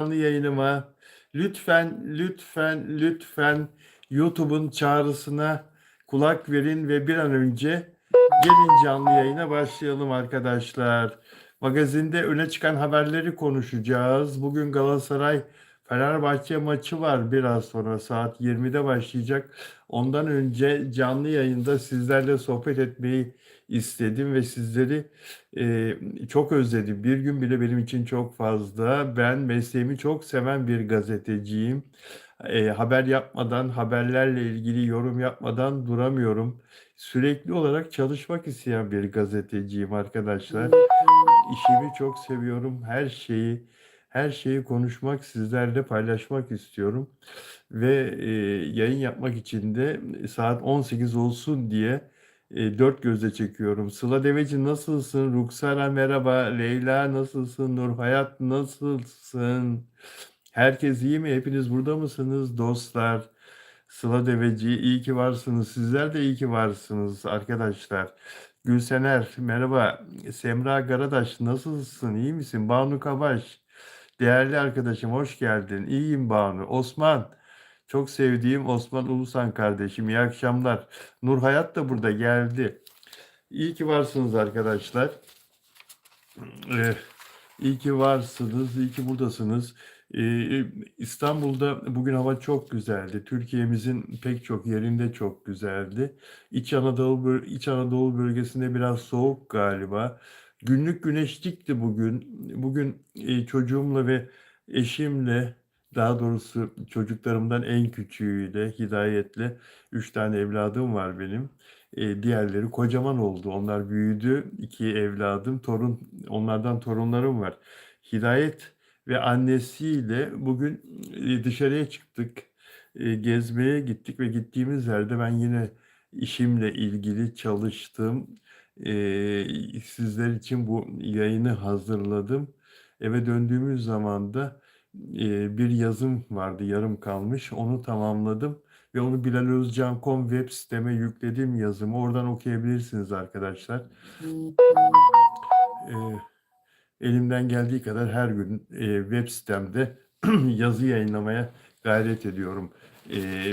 Canlı yayınıma lütfen YouTube'un çağrısına kulak verin ve bir an önce gelin canlı yayına başlayalım arkadaşlar. Magazinde öne çıkan haberleri konuşacağız. Bugün Galatasaray Fenerbahçe maçı var, biraz sonra saat 20'de başlayacak. Ondan önce canlı yayında sizlerle sohbet etmeyi istedim ve sizleri çok özledim. Bir gün bile benim için çok fazla. Ben mesleğimi çok seven bir gazeteciyim. Haber yapmadan, haberlerle ilgili yorum yapmadan duramıyorum. Sürekli olarak çalışmak isteyen bir gazeteciyim arkadaşlar. İşimi çok seviyorum. Her şeyi konuşmak, sizlerle paylaşmak istiyorum. Ve yayın yapmak için de saat 18 olsun diye dört gözle çekiyorum. Sıla Deveci nasılsın? Ruksara merhaba. Leyla nasılsın? Nurhayat nasılsın? Herkes iyi mi? Hepiniz burada mısınız dostlar? Sıla Deveci iyi ki varsınız. Sizler de iyi ki varsınız arkadaşlar. Gülsener merhaba. Semra Garadaş nasılsın? İyi misin? Banu Kabaş değerli arkadaşım hoş geldin. İyiyim Banu. Osman çok sevdiğim Osman Ulusan kardeşim. İyi akşamlar. Nurhayat da burada geldi. İyi ki varsınız arkadaşlar. Ee, İyi ki varsınız, iyi ki buradasınız. İstanbul'da bugün hava çok güzeldi. Türkiye'mizin pek çok yerinde çok güzeldi. İç Anadolu bölgesinde biraz soğuk galiba. Günlük güneşlikti bugün. Bugün çocuğumla ve eşimle, daha doğrusu çocuklarımdan en küçüğüyle, Hidayet'le, 3 tane evladım var benim. Diğerleri kocaman oldu. Onlar büyüdü. 2 evladım, onlardan torunlarım var. Hidayet ve annesiyle bugün dışarıya çıktık. Gezmeye gittik ve gittiğimiz yerde ben yine işimle ilgili çalıştım. Sizler için bu yayını hazırladım. Eve döndüğümüz zaman da bir yazım vardı, yarım kalmış. Onu tamamladım ve onu bilalozcan.com web siteme yükledim yazımı. Oradan okuyabilirsiniz arkadaşlar. Ee, Elimden geldiği kadar her gün web sitemde yazı yayınlamaya gayret ediyorum.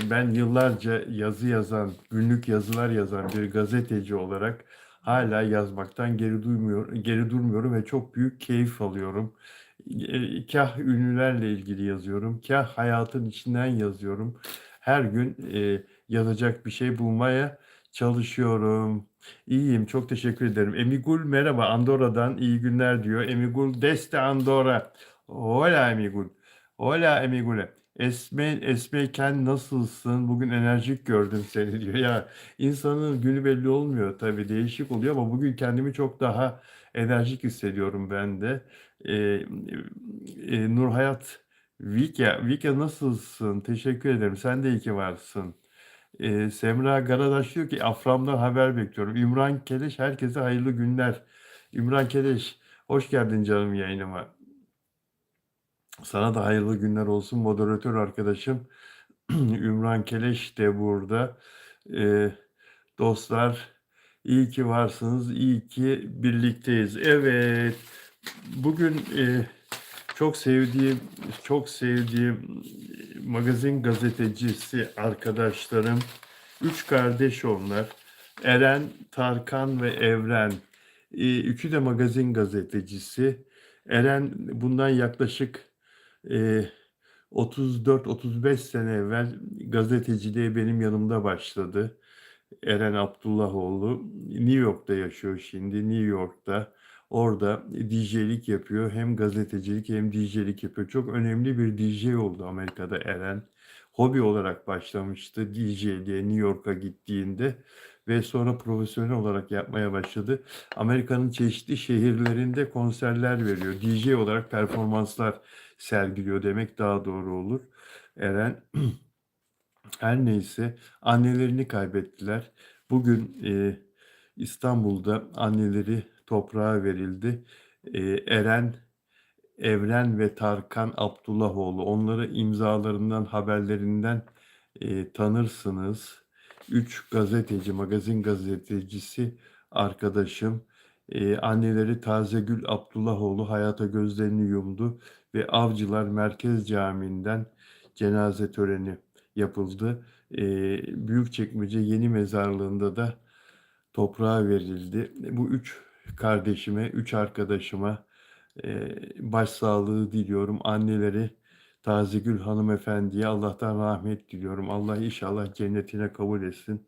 Ben yıllarca yazı yazan, günlük yazılar yazan bir gazeteci olarak hala yazmaktan geri durmuyorum ve çok büyük keyif alıyorum. Kah ünlülerle ilgili yazıyorum, kah hayatın içinden yazıyorum. Her gün yazacak bir şey bulmaya çalışıyorum. İyiyim, çok teşekkür ederim. Emigul merhaba, Andorra'dan iyi günler diyor. Emigul desde Andorra. Hola Emigul. Hola Emigule. Esme Ken nasılsın? Bugün enerjik gördüm seni diyor. Ya insanın günü belli olmuyor tabii, değişik oluyor ama bugün kendimi çok daha enerjik hissediyorum ben de. Ee, Nurhayat Vika nasılsın? Teşekkür ederim. Sen de iyi ki varsın. Semra Garadaş diyor ki Afram'dan haber bekliyorum. İmran Keleş herkese hayırlı günler. İmran Keleş hoş geldin canım yayınıma. Sana da hayırlı günler olsun moderatör arkadaşım. Ümran Keleş de burada. Ee, Dostlar iyi ki varsınız, iyi ki birlikteyiz. Evet, bugün çok sevdiğim magazin gazetecisi arkadaşlarım, 3 kardeş onlar. Eren, Tarkan ve Evren. Üçü de magazin gazetecisi. Eren bundan yaklaşık e, 34-35 sene evvel gazeteciliğe benim yanımda başladı. Eren Abdullahoğlu New York'ta yaşıyor şimdi. New York'ta orada DJ'lik yapıyor. Hem gazetecilik hem DJ'lik yapıyor. Çok önemli bir DJ oldu Amerika'da Eren. Hobi olarak başlamıştı DJ'liğe New York'a gittiğinde ve sonra profesyonel olarak yapmaya başladı. Amerika'nın çeşitli şehirlerinde konserler veriyor. DJ olarak performanslar sergiliyor demek daha doğru olur. Eren her neyse annelerini kaybettiler. Bugün İstanbul'da anneleri toprağa verildi. Eren, Evren ve Tarkan Abdullahoğlu. Onları imzalarından, haberlerinden tanırsınız. 3 gazeteci, magazin gazetecisi arkadaşım. Anneleri Tazegül Abdullahoğlu hayata gözlerini yumdu ve Avcılar Merkez Camii'nden cenaze töreni yapıldı. Büyükçekmece Yeni Mezarlığı'nda da toprağa verildi. Bu 3 kardeşime, 3 arkadaşıma başsağlığı diliyorum. Anneleri Tazegül hanımefendiye Allah'tan rahmet diliyorum. Allah inşallah cennetine kabul etsin.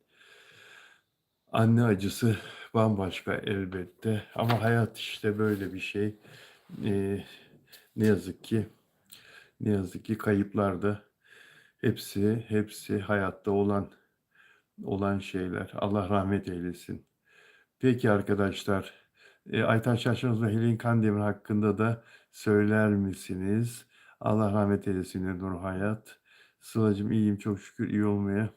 Anne acısı bambaşka elbette ama hayat işte böyle bir şey. Eee, ne yazık ki ne yazık ki kayıplar da hepsi hayatta olan şeyler. Allah rahmet eylesin. Peki arkadaşlar, Aytaç Şaşmaz ve Helin Kandemir hakkında da söyler misiniz? Allah rahmet eylesin Nur Hayat. Sıla'cığım iyiyim çok şükür iyi olmaya.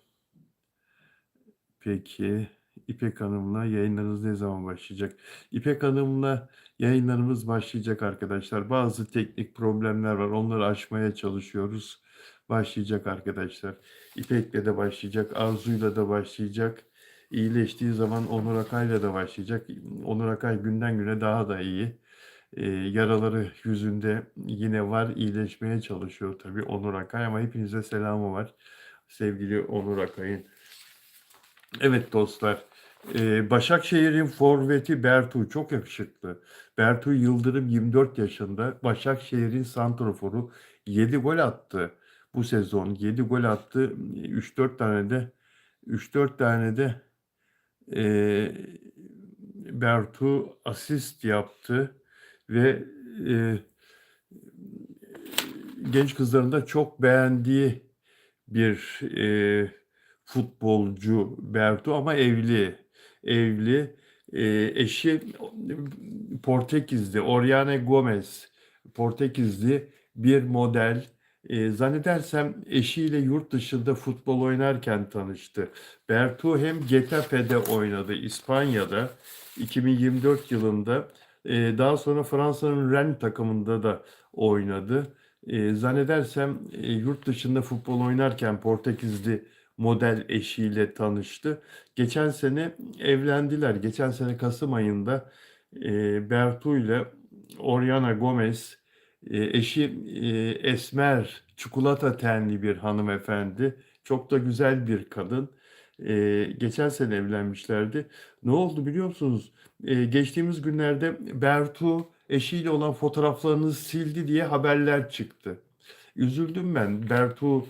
Peki İpek Hanım'la yayınlarınız ne zaman başlayacak? İpek Hanım'la yayınlarımız başlayacak arkadaşlar. Bazı teknik problemler var. Onları aşmaya çalışıyoruz. Başlayacak arkadaşlar. İpek'le de başlayacak. Arzu'yla da başlayacak. İyileştiği zaman Onur Akay'la da başlayacak. Onur Akay günden güne daha da iyi. Yaraları yüzünde yine var. İyileşmeye çalışıyor tabii Onur Akay ama hepinize selamı var. Sevgili Onur Akay'ın. Evet dostlar. Başakşehir'in forveti Bertu çok yakışıklı. Bertu Yıldırım 24 yaşında. Başakşehir'in santraforu 7 gol attı. Bu sezon 7 gol attı. 3-4 tane de e, Bertu asist yaptı ve e, genç kızların da çok beğendiği bir futbolcu Bertu ama evli. Evli. Eşi Portekizli. Oriana Gomez. Portekizli bir model. Zannedersem eşiyle yurt dışında futbol oynarken tanıştı. Bertu hem Getafe'de oynadı İspanya'da 2024 yılında. Daha sonra Fransa'nın Rennes takımında da oynadı. Zannedersem yurt dışında futbol oynarken Portekizli model eşiyle tanıştı. Geçen sene evlendiler. Geçen sene Kasım ayında Bertu ile Oriana Gomez, eşi esmer, çikolata tenli bir hanımefendi. Çok da güzel bir kadın. Geçen sene evlenmişlerdi. Ne oldu biliyor musunuz? Geçtiğimiz günlerde Bertu eşiyle olan fotoğraflarını sildi diye haberler çıktı. Üzüldüm ben. Bertu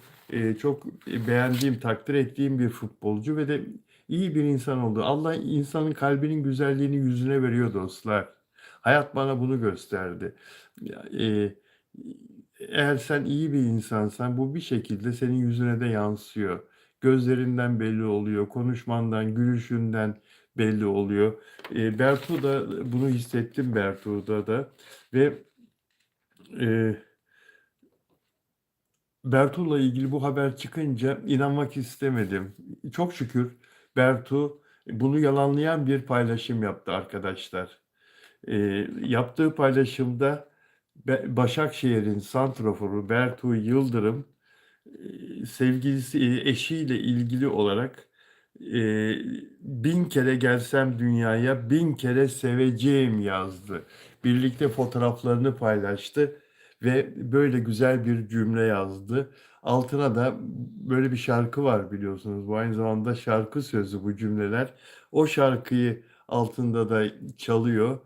çok beğendiğim, takdir ettiğim bir futbolcu ve de iyi bir insan oldu. Allah insanın kalbinin güzelliğini yüzüne veriyor dostlar. Hayat bana bunu gösterdi. Ya, eğer sen iyi bir insansan bu bir şekilde senin yüzüne de yansıyor. Gözlerinden belli oluyor, konuşmandan, gülüşünden belli oluyor. Bertu da bunu hissettim Bertu'da da ve e, Bertu'la ilgili bu haber çıkınca inanmak istemedim. Çok şükür Bertu bunu yalanlayan bir paylaşım yaptı arkadaşlar. Yaptığı paylaşımda Başakşehir'in santraforu Bertu Yıldırım sevgilisi eşiyle ilgili olarak e, 1000 kere gelsem dünyaya 1000 kere seveceğim yazdı. Birlikte fotoğraflarını paylaştı ve böyle güzel bir cümle yazdı. Altına da böyle bir şarkı var biliyorsunuz. Bu aynı zamanda şarkı sözü bu cümleler. O şarkıyı altında da çalıyor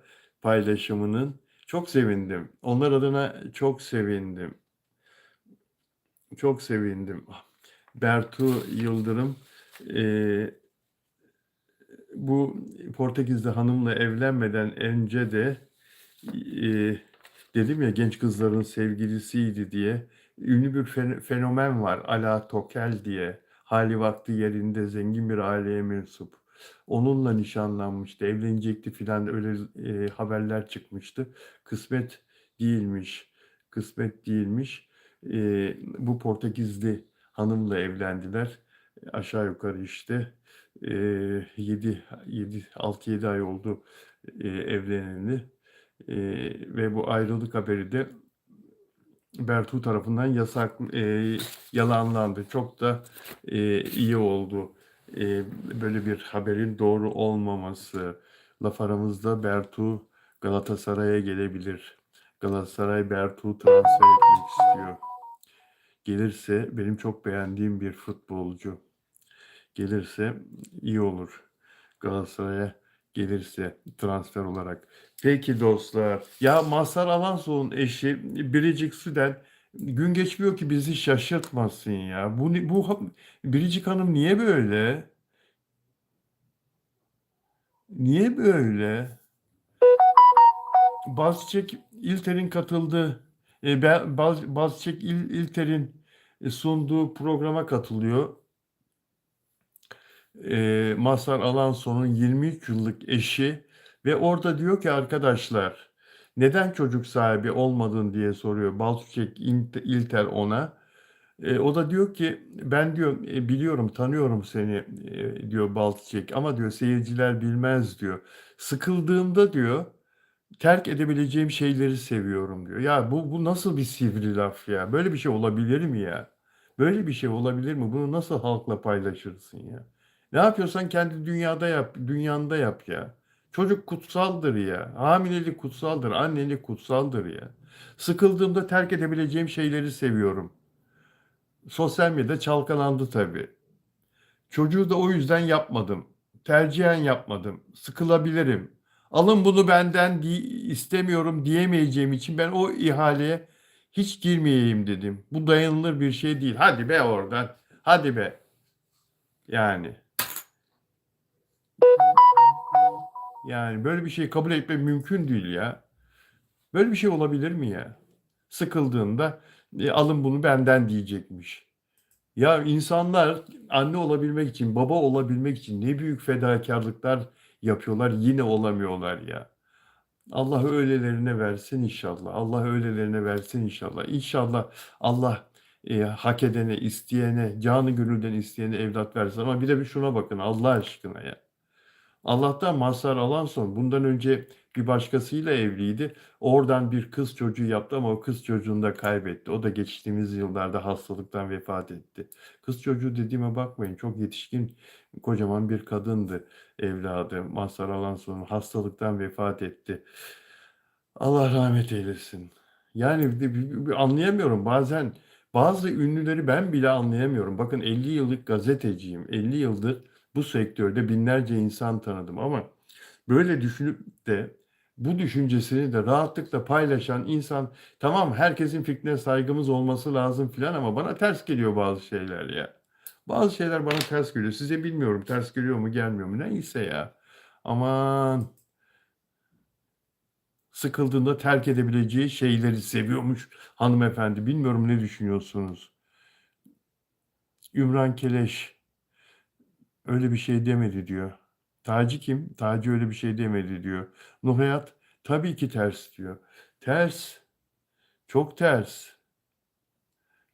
paylaşımının. Çok sevindim. Onlar adına çok sevindim. Çok sevindim. Bertu Yıldırım bu Portekizli hanımla evlenmeden önce de e, dedim ya genç kızların sevgilisiydi diye ünlü bir fenomen var Ala Tokel diye. Hali vakti yerinde zengin bir aileye mensup. Onunla nişanlanmıştı, evlenecekti filan öyle haberler çıkmıştı. Kısmet değilmiş. Kısmet değilmiş. Bu Portekizli hanımla evlendiler. Aşağı yukarı işte 6-7 ay oldu evleneni. Ve bu ayrılık haberi de Bertu tarafından yalanlandı. Çok da iyi oldu. Böyle bir haberin doğru olmaması. Laf aramızda Bertu Galatasaray'a gelebilir. Galatasaray Bertuğ'u transfer etmek istiyor. Gelirse benim çok beğendiğim bir futbolcu. Gelirse iyi olur. Galatasaray'a gelirse transfer olarak. Peki dostlar. Ya Mazhar Alanso'nun eşi Biricik Süden gün geçmiyor ki bizi şaşırtmasın ya. Biricik Hanım niye böyle? Niye böyle? Bazçek İlter'in katıldığı Bazçek İlter'in sunduğu programa katılıyor. Mazhar Alanso'nun 23 yıllık eşi ve orada diyor ki arkadaşlar neden çocuk sahibi olmadın diye soruyor Balçek İlter ona. O da diyor ki ben diyor biliyorum tanıyorum seni diyor Balçek ama diyor seyirciler bilmez diyor. Sıkıldığımda diyor terk edebileceğim şeyleri seviyorum diyor. Ya bu nasıl bir sivri laf ya? Böyle bir şey olabilir mi ya? Böyle bir şey olabilir mi? Bunu nasıl halkla paylaşırsın ya? Ne yapıyorsan kendi dünyada yap, dünyanda yap ya. Çocuk kutsaldır ya. Hamilelik kutsaldır, annelik kutsaldır ya. Sıkıldığımda terk edebileceğim şeyleri seviyorum. Sosyal medyada çalkalandı tabii. Çocuğu da o yüzden yapmadım. Tercihen yapmadım. Sıkılabilirim. Alın bunu benden istemiyorum diyemeyeceğim için ben o ihaleye hiç girmeyeyim dedim. Bu dayanılır bir şey değil. Hadi be oradan. Hadi be. Yani. Yani böyle bir şey kabul etmek mümkün değil ya. Böyle bir şey olabilir mi ya? Sıkıldığında alın bunu benden diyecekmiş. Ya insanlar anne olabilmek için, baba olabilmek için ne büyük fedakarlıklar yapıyorlar, yine olamıyorlar ya. Allah öylelerine versin inşallah. Allah öylelerine versin inşallah. İnşallah Allah hak edene, isteyene, canı gönülden isteyene evlat versin. Ama bir de bir şuna bakın Allah aşkına ya. Allah'tan Mazhar Alanson bundan önce bir başkasıyla evliydi. Oradan bir kız çocuğu yaptı ama o kız çocuğunu da kaybetti. O da geçtiğimiz yıllarda hastalıktan vefat etti. Kız çocuğu dediğime bakmayın. Çok yetişkin, kocaman bir kadındı evladı. Mazhar Alanson hastalıktan vefat etti. Allah rahmet eylesin. Yani anlayamıyorum bazen bazı ünlüleri ben bile anlayamıyorum. Bakın 50 yıllık gazeteciyim. 50 yıldır bu sektörde binlerce insan tanıdım ama böyle düşünüp de bu düşüncesini de rahatlıkla paylaşan insan tamam herkesin fikrine saygımız olması lazım filan ama bana ters geliyor bazı şeyler ya. Bazı şeyler bana ters geliyor. Size bilmiyorum ters geliyor mu gelmiyor mu neyse ya. Aman sıkıldığında terk edebileceği şeyleri seviyormuş hanımefendi. Bilmiyorum ne düşünüyorsunuz? Ümran Keleş öyle bir şey demedi diyor. Taci kim? Taci öyle bir şey demedi diyor. Nuh Hayat tabii ki ters diyor. Ters. Çok ters.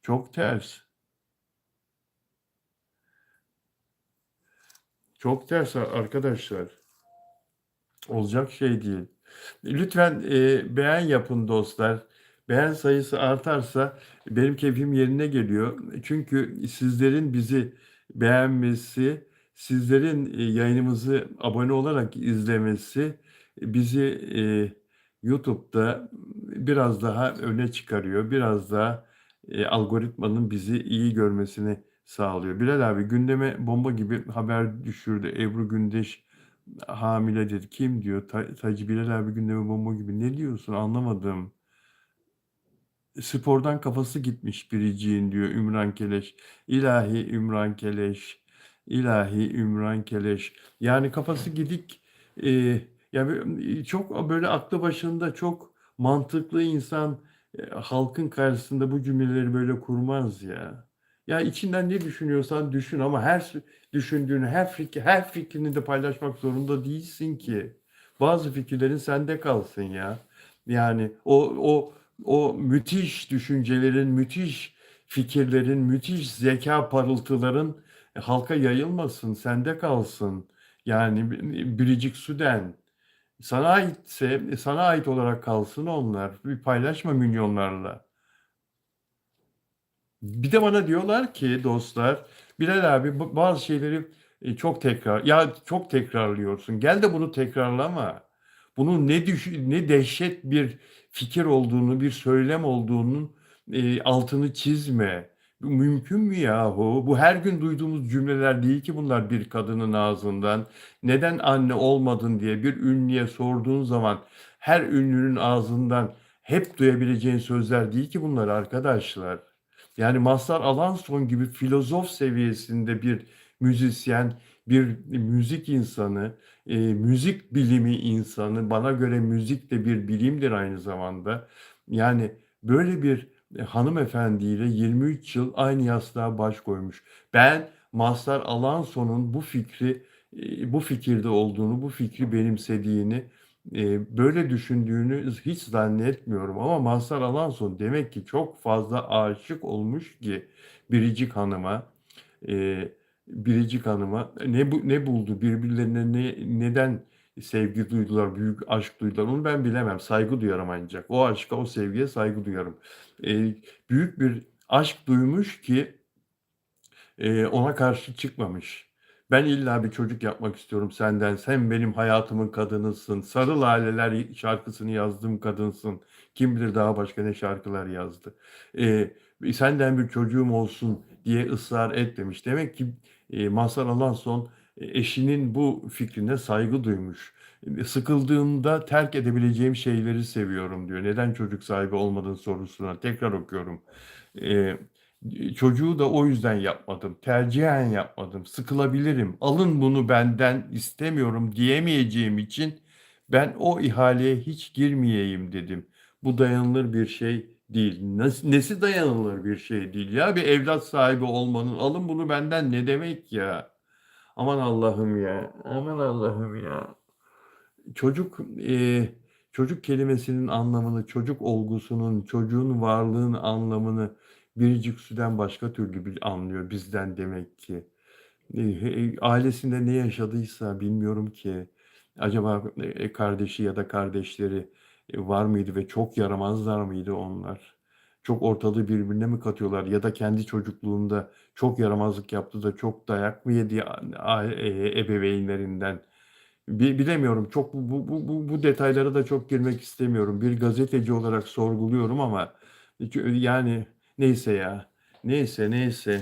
Çok ters. Çok ters arkadaşlar. Olacak şey değil. Lütfen beğen yapın dostlar. Beğen sayısı artarsa benim keyfim yerine geliyor. Çünkü sizlerin bizi beğenmesi, sizlerin yayınımızı abone olarak izlemesi bizi YouTube'da biraz daha öne çıkarıyor. Biraz daha algoritmanın bizi iyi görmesini sağlıyor. Bilal abi gündeme bomba gibi haber düşürdü. Ebru Gündeş hamile dedi. Kim diyor? Taci Bilal abi gündeme bomba gibi. Ne diyorsun? Anlamadım. Spordan kafası gitmiş biriciğin diyor Ümran Keleş. İlahi Ümran Keleş. İlahi Ümran Keleş. Yani kafası gidik. E, yani çok böyle aklı başında çok mantıklı insan halkın karşısında bu cümleleri böyle kurmaz ya. Ya içinden ne düşünüyorsan düşün ama düşündüğünü, her fikrini de paylaşmak zorunda değilsin ki. Bazı fikirlerin sende kalsın ya. Yani o müthiş düşüncelerin, müthiş fikirlerin, müthiş zeka parıltıların halka yayılmasın, sende kalsın. Yani Biricik Süden. Sana aitse, sana ait olarak kalsın onlar. Bir paylaşma milyonlarla. Bir de bana diyorlar ki dostlar, Bilal abi bazı şeyleri çok çok tekrarlıyorsun. Gel de bunu tekrarlama. Bunun ne dehşet bir fikir olduğunu, bir söylem olduğunun altını çizme. Bu mümkün mü yahu? Bu her gün duyduğumuz cümleler değil ki bunlar bir kadının ağzından. Neden anne olmadın diye bir ünlüye sorduğun zaman her ünlünün ağzından hep duyabileceğin sözler değil ki bunlar arkadaşlar. Yani Mazhar Alanson gibi filozof seviyesinde bir müzisyen, bir müzik insanı, müzik bilimi insanı, bana göre müzik de bir bilimdir aynı zamanda. Yani böyle bir hanımefendiyle 23 yıl aynı yastığa baş koymuş. Ben Mazhar Alanson'un bu fikirde olduğunu, bu fikri benimsediğini, böyle düşündüğünü hiç zannetmiyorum. Ama Mazhar Alanson demek ki çok fazla aşık olmuş ki Biricik Hanım'a. E, Biricik Hanım'a ne buldu birbirlerine, neden sevgi duydular, büyük aşk duydular, onu ben bilemem. Saygı duyarım ancak. O aşka, o sevgiye saygı duyarım. E, Büyük bir aşk duymuş ki ona karşı çıkmamış. Ben illa bir çocuk yapmak istiyorum senden. Sen benim hayatımın kadınısın. Sarı Laleler şarkısını yazdığım kadınsın. Kim bilir daha başka ne şarkılar yazdı. Senden bir çocuğum olsun diye ısrar etmemiş. Demek ki Mazhar Alanson eşinin bu fikrine saygı duymuş. Sıkıldığımda terk edebileceğim şeyleri seviyorum diyor. Neden çocuk sahibi olmadın sorusuna tekrar okuyorum. E, Çocuğu da o yüzden yapmadım. Tercihen yapmadım. Sıkılabilirim. Alın bunu benden istemiyorum diyemeyeceğim için ben o ihaleye hiç girmeyeyim dedim. Bu dayanılır bir şey değil. Nesi dayanılır bir şey değil ya? Bir evlat sahibi olmanın alın bunu benden ne demek ya? Aman Allah'ım ya. Aman Allah'ım ya. Çocuk çocuk kelimesinin anlamını, çocuk olgusunun, çocuğun varlığın anlamını Biricik Sü'den başka türlü anlıyor bizden demek ki. Ailesinde ne yaşadıysa bilmiyorum ki. Acaba kardeşi ya da kardeşleri var mıydı ve çok yaramazlar mıydı onlar? Çok ortalığı birbirine mi katıyorlar ya da kendi çocukluğunda çok yaramazlık yaptı da çok dayak mı yedi ebeveynlerinden? Bilemiyorum. Çok bu detaylara da çok girmek istemiyorum. Bir gazeteci olarak sorguluyorum ama yani neyse ya. Neyse.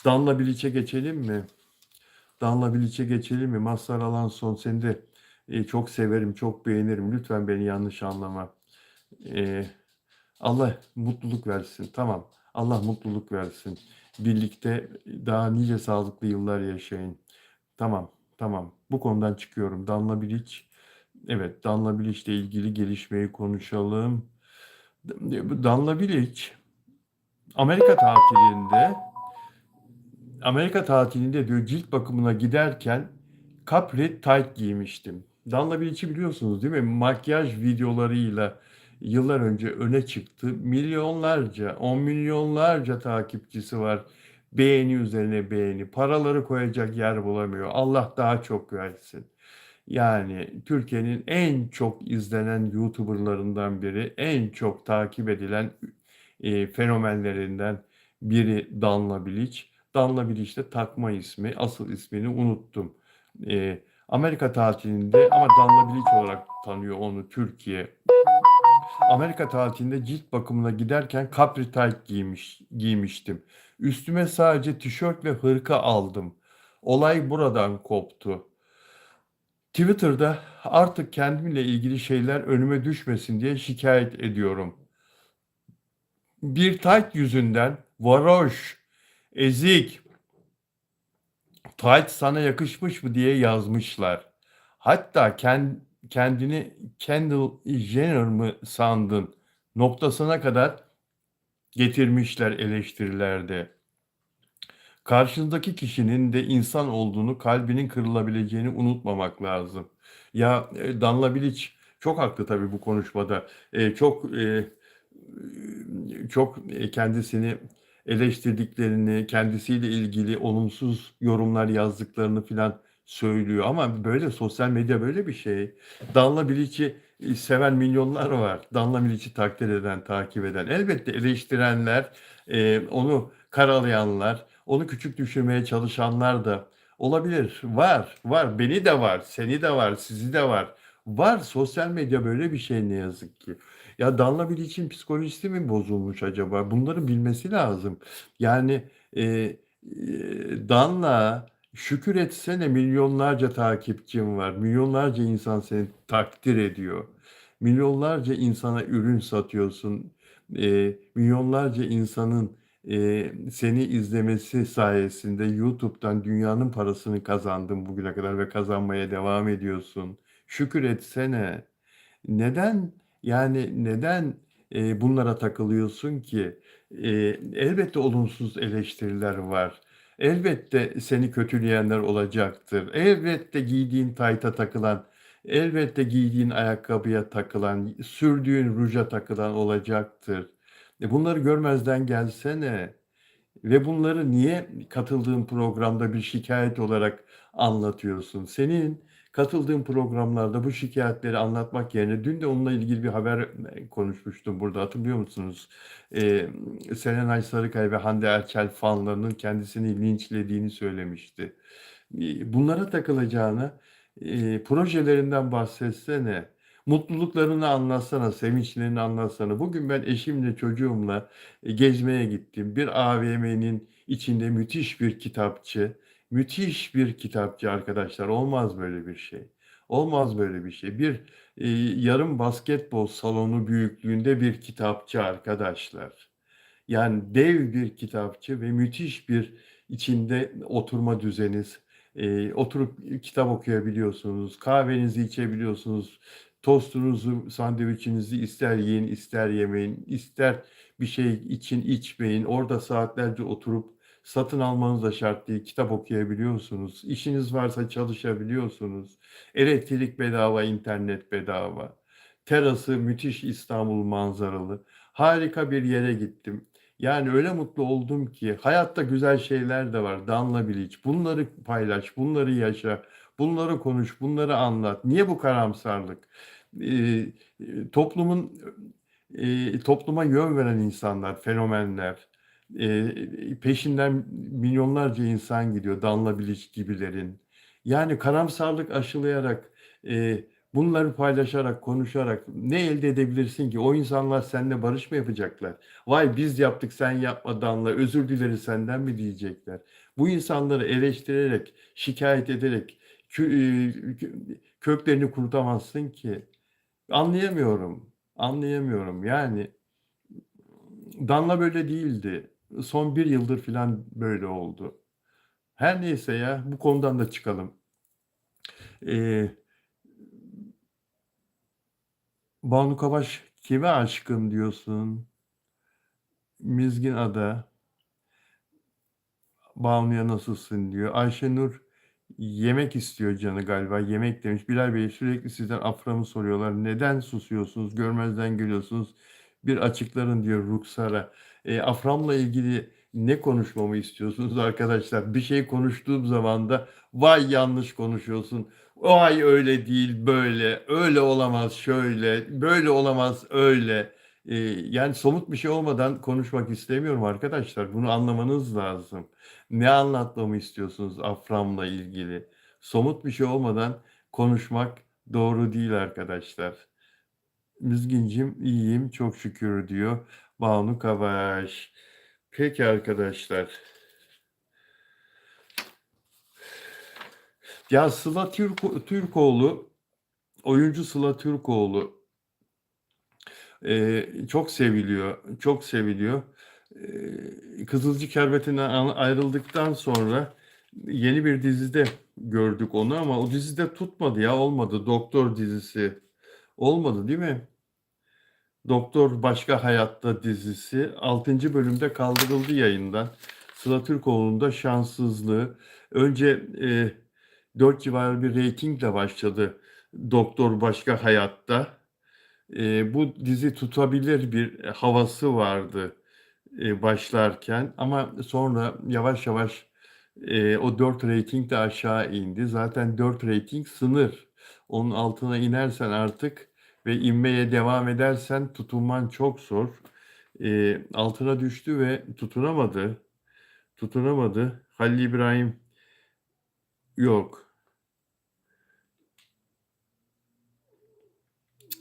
Danla Bilic'e geçelim mi? Danla Bilic'e geçelim mi? Mazhar Alanson seni de çok severim, çok beğenirim. Lütfen beni yanlış anlama. E, Allah mutluluk versin. Tamam. Allah mutluluk versin. Birlikte daha nice sağlıklı yıllar yaşayın. Tamam, tamam. Bu konudan çıkıyorum. Danla Bilic. Evet, Danla Bilic'le ilgili gelişmeyi konuşalım. Danla Bilic Amerika tatilinde Amerika tatilinde diyor cilt bakımına giderken capri tight giymiştim. Danla Bilic'i biliyorsunuz değil mi? Makyaj videolarıyla yıllar önce öne çıktı. Milyonlarca, 10 milyonlarca takipçisi var. Beğeni üzerine beğeni. Paraları koyacak yer bulamıyor. Allah daha çok versin. Yani Türkiye'nin en çok izlenen YouTuber'larından biri, en çok takip edilen fenomenlerinden biri Danla Bilic. Danla Bilic de takma ismi, asıl ismini unuttum. Amerika tatilinde ama Danla Bilic olarak tanıyor onu Türkiye. Amerika tatilinde cilt bakımına giderken capri tight giymiştim. Üstüme sadece tişört ve hırka aldım. Olay buradan koptu. Twitter'da artık kendimle ilgili şeyler önüme düşmesin diye şikayet ediyorum. Bir tayt yüzünden varoş, ezik, tayt sana yakışmış mı diye yazmışlar. Hatta kendini Kendall Jenner mı sandın noktasına kadar getirmişler eleştirilerde. Karşındaki kişinin de insan olduğunu, kalbinin kırılabileceğini unutmamak lazım. Ya Danla Bilic çok haklı tabii bu konuşmada. Çok kendisini eleştirdiklerini, kendisiyle ilgili olumsuz yorumlar yazdıklarını filan söylüyor. Ama böyle sosyal medya böyle bir şey. Danla Bilic'i seven milyonlar var. Danla Bilic'i takdir eden, takip eden. Elbette eleştirenler, onu karalayanlar, onu küçük düşürmeye çalışanlar da olabilir. Var. Beni de var, seni de var, sizi de var. Var, sosyal medya böyle bir şey ne yazık ki. Ya, Danla Bilic'in psikolojisi mi bozulmuş acaba? Bunları bilmesi lazım. Yani, Danla, şükür etsene milyonlarca takipçin var. Milyonlarca insan seni takdir ediyor. Milyonlarca insana ürün satıyorsun. Milyonlarca insanın, seni izlemesi sayesinde YouTube'dan dünyanın parasını kazandın bugüne kadar ve kazanmaya devam ediyorsun. Şükür etsene. Neden, yani, neden, bunlara takılıyorsun ki? Elbette olumsuz eleştiriler var. Elbette seni kötüleyenler olacaktır. Elbette giydiğin tayta takılan, elbette giydiğin ayakkabıya takılan, sürdüğün ruja takılan olacaktır. Bunları görmezden gelsene. Ve bunları niye katıldığın programda bir şikayet olarak anlatıyorsun? Senin katıldığın programlarda bu şikayetleri anlatmak yerine dün de onunla ilgili bir haber, konuşmuştum burada, hatırlıyor musunuz? Serenay Sarıkaya ve Hande Erçel fanlarının kendisini linçlediğini söylemişti. Bunlara takılacağına, projelerinden bahsetsene. Mutluluklarını anlatsana, sevinçlerini anlatsana. Bugün ben eşimle, çocuğumla, gezmeye gittim. Bir AVM'nin içinde müthiş bir kitapçı arkadaşlar. Olmaz böyle bir şey. Olmaz böyle bir şey. Bir, yarım basketbol salonu büyüklüğünde bir kitapçı arkadaşlar. Yani dev bir kitapçı ve müthiş bir içinde oturma düzeni. Oturup kitap okuyabiliyorsunuz, kahvenizi içebiliyorsunuz, tostunuzu, sandviçinizi ister yiyin, ister yemeyin, ister bir şey için içmeyin. Orada saatlerce oturup satın almanız da şart değil, kitap okuyabiliyorsunuz. İşiniz varsa çalışabiliyorsunuz. Elektrik bedava, internet bedava. Terası müthiş İstanbul manzaralı. Harika bir yere gittim. Yani öyle mutlu oldum ki hayatta güzel şeyler de var. Danla Bilic. Bunları paylaş, bunları yaşa, bunları konuş, bunları anlat. Niye bu karamsarlık? Eee, topluma yön veren insanlar, fenomenler. Peşinden milyonlarca insan gidiyor, Danla Bilic gibilerin. Yani karamsarlık aşılayarak, bunları paylaşarak, konuşarak ne elde edebilirsin ki? O insanlar seninle barış mı yapacaklar? "Vay biz yaptık, sen yapma Danla, özür dileriz senden." mi diyecekler? Bu insanları eleştirerek, şikayet ederek köklerini kurutamazsın ki. Anlayamıyorum, anlayamıyorum. Yani Danla böyle değildi. Son bir yıldır filan böyle oldu. Her neyse ya, bu konudan da çıkalım. Eee, Banu Kavaş, "Kime aşığım?" diyorsun. Mizgin Ada, "Banu'ya nasılsın?" diyor. Ayşenur, "Yemek istiyor canı galiba, yemek" demiş. Bilal Bey, "Sürekli sizden aframı soruyorlar. Neden susuyorsunuz, görmezden geliyorsunuz? Bir açıkların." diyor Ruksara. Aframla ilgili ne konuşmamı istiyorsunuz arkadaşlar? Bir şey konuştuğum zaman da "Vay yanlış konuşuyorsun. Vay öyle değil, böyle. Öyle olamaz, şöyle. Böyle olamaz, öyle." Yani somut bir şey olmadan konuşmak istemiyorum arkadaşlar. Bunu anlamanız lazım. Ne anlatmamı istiyorsunuz Afram'la ilgili? Somut bir şey olmadan konuşmak doğru değil arkadaşlar. Müzgincim, iyiyim çok şükür diyor Banu Kavaş. Peki arkadaşlar. Ya Sıla Türkoğlu, oyuncu Sıla Türkoğlu çok seviliyor, çok seviliyor. Kızılcık Şerbeti'nden ayrıldıktan sonra yeni bir dizide gördük onu ama o dizide tutmadı ya, olmadı. Doktor dizisi. Olmadı değil mi? Doktor Başka Hayatta dizisi 6. bölümde kaldırıldı yayından. Sıla Türkoğlu'nun da şanssızlığı. Önce 4 civarı bir reytingle başladı Doktor Başka Hayatta. Bu dizi tutabilir bir havası vardı başlarken ama sonra yavaş yavaş o 4 reyting de aşağı indi. Zaten 4 reyting sınır. Onun altına inersen artık ve inmeye devam edersen tutunman çok zor. Altına düştü ve tutunamadı. Tutunamadı. Halil İbrahim yok.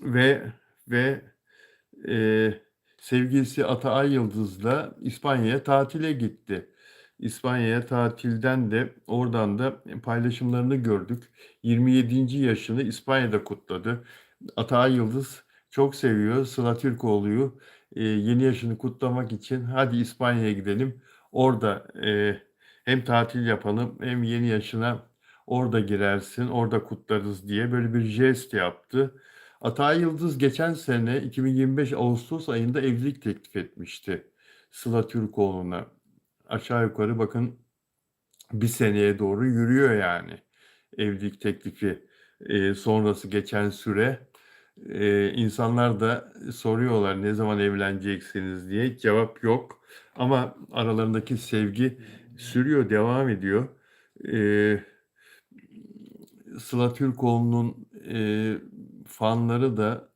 ve ve sevgilisi Ata Yıldız'la İspanya'ya tatile gitti. İspanya'ya tatilden de oradan da paylaşımlarını gördük. 27. yaşını İspanya'da kutladı. Ata Yıldız çok seviyor Sıla Türkoğlu'yu. Yeni yaşını kutlamak için hadi İspanya'ya gidelim. Orada hem tatil yapalım hem yeni yaşına orada girersin, orada kutlarız diye böyle bir jest yaptı. Atay Yıldız geçen sene 2025 Ağustos ayında evlilik teklif etmişti Sıla Türkoğlu'na. Aşağı yukarı bakın bir seneye doğru yürüyor yani evlilik teklifi sonrası geçen süre. İnsanlar da soruyorlar ne zaman evleneceksiniz diye. Cevap yok ama aralarındaki sevgi sürüyor, devam ediyor. Eee Sıla Türkoğlu'nun fanları da